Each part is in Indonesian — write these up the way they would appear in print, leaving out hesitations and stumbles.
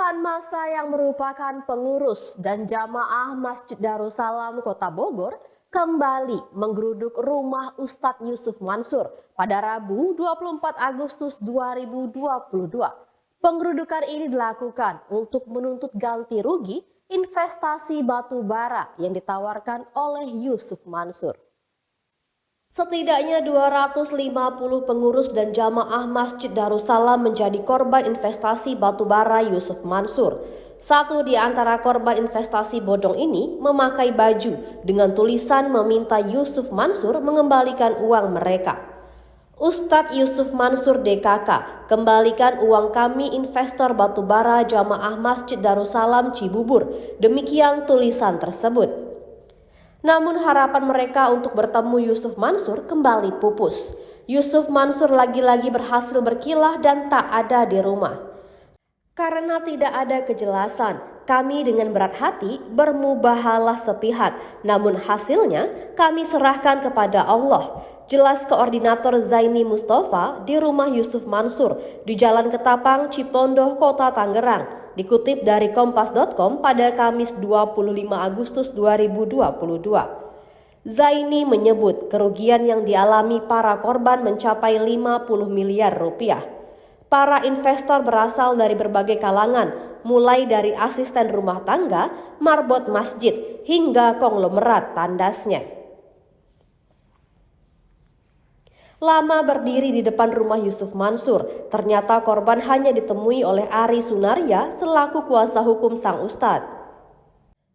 Puluhan massa yang merupakan pengurus dan jamaah Masjid Darussalam Kota Bogor kembali menggeruduk rumah Ustadz Yusuf Mansur pada Rabu 24 Agustus 2022. Penggerudukan ini dilakukan untuk menuntut ganti rugi investasi batu bara yang ditawarkan oleh Yusuf Mansur. Setidaknya 250 pengurus dan jamaah Masjid Darussalam menjadi korban investasi batubara Yusuf Mansur. Satu di antara korban investasi bodong ini memakai baju dengan tulisan meminta Yusuf Mansur mengembalikan uang mereka. Ustadz Yusuf Mansur DKK, kembalikan uang kami investor batubara jamaah Masjid Darussalam Cibubur. Demikian tulisan tersebut. Namun harapan mereka untuk bertemu Yusuf Mansur kembali pupus. Yusuf Mansur lagi-lagi berhasil berkilah dan tak ada di rumah. Karena tidak ada kejelasan, kami dengan berat hati bermubahalah sepihak. Namun hasilnya kami serahkan kepada Allah. Jelas Koordinator Zaini Mustafa di rumah Yusuf Mansur di Jalan Ketapang, Cipondoh, Kota Tangerang. Dikutip dari Kompas.com pada Kamis 25 Agustus 2022. Zaini menyebut kerugian yang dialami para korban mencapai 50 miliar rupiah. Para investor berasal dari berbagai kalangan, mulai dari asisten rumah tangga, marbot masjid, hingga konglomerat tandasnya. Lama berdiri di depan rumah Yusuf Mansur, ternyata korban hanya ditemui oleh Ari Sunaria selaku kuasa hukum sang ustadz.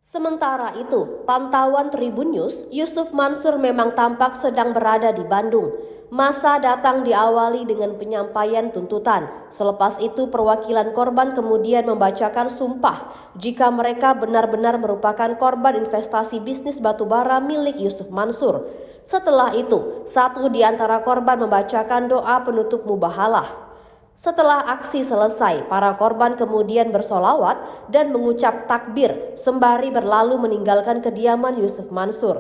Sementara itu, pantauan Tribun News, Yusuf Mansur memang tampak sedang berada di Bandung. Masa datang diawali dengan penyampaian tuntutan. Selepas itu perwakilan korban kemudian membacakan sumpah jika mereka benar-benar merupakan korban investasi bisnis batubara milik Yusuf Mansur. Setelah itu, satu di antara korban membacakan doa penutup mubahalah. Setelah aksi selesai, para korban kemudian bersolawat dan mengucap takbir sembari berlalu meninggalkan kediaman Yusuf Mansur.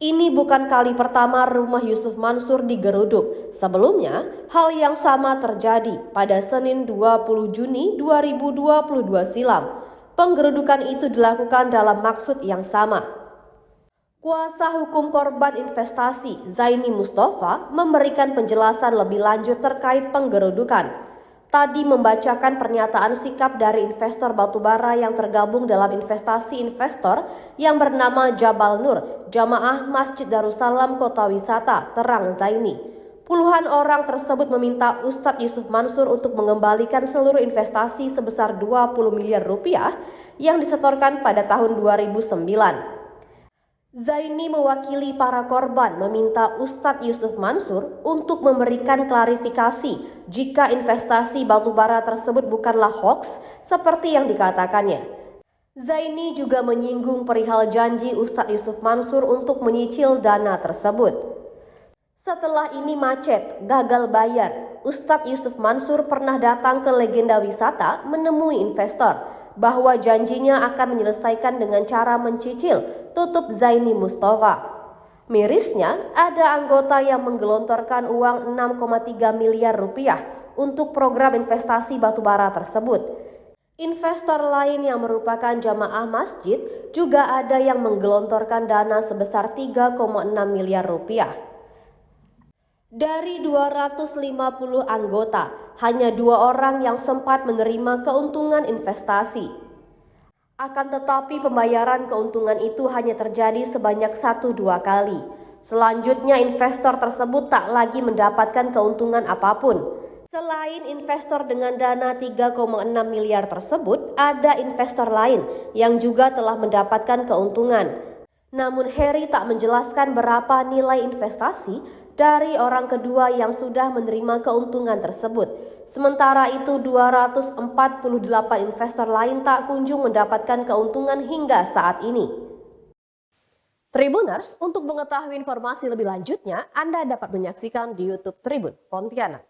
Ini bukan kali pertama rumah Yusuf Mansur digeruduk. Sebelumnya, hal yang sama terjadi pada Senin 20 Juni 2022 silam. Penggerudukan itu dilakukan dalam maksud yang sama. Kuasa hukum korban investasi Zaini Mustafa memberikan penjelasan lebih lanjut terkait penggerudukan. Tadi membacakan pernyataan sikap dari investor batubara yang tergabung dalam investasi investor yang bernama Jabal Nur, jamaah Masjid Darussalam Kota Wisata, terang Zaini. Puluhan orang tersebut meminta Ustadz Yusuf Mansur untuk mengembalikan seluruh investasi sebesar 20 miliar rupiah yang disetorkan pada tahun 2009. Zaini mewakili para korban meminta Ustadz Yusuf Mansur untuk memberikan klarifikasi jika investasi batubara tersebut bukanlah hoaks seperti yang dikatakannya. Zaini juga menyinggung perihal janji Ustadz Yusuf Mansur untuk menyicil dana tersebut. Setelah ini macet, gagal bayar, Ustadz Yusuf Mansur pernah datang ke Legenda Wisata menemui investor bahwa janjinya akan menyelesaikan dengan cara mencicil, tutup Zaini Mustafa. Mirisnya, ada anggota yang menggelontorkan uang 6,3 miliar rupiah untuk program investasi batubara tersebut. Investor lain yang merupakan jamaah masjid juga ada yang menggelontorkan dana sebesar 3,6 miliar rupiah. Dari 250 anggota, hanya 2 orang yang sempat menerima keuntungan investasi. Akan tetapi pembayaran keuntungan itu hanya terjadi sebanyak 1-2 kali. Selanjutnya investor tersebut tak lagi mendapatkan keuntungan apapun. Selain investor dengan dana 3,6 miliar tersebut, ada investor lain yang juga telah mendapatkan keuntungan. Namun Heri tak menjelaskan berapa nilai investasi dari orang kedua yang sudah menerima keuntungan tersebut. Sementara itu 248 investor lain tak kunjung mendapatkan keuntungan hingga saat ini. Tribuners, untuk mengetahui informasi lebih lanjutnya, Anda dapat menyaksikan di YouTube Tribun Pontianak.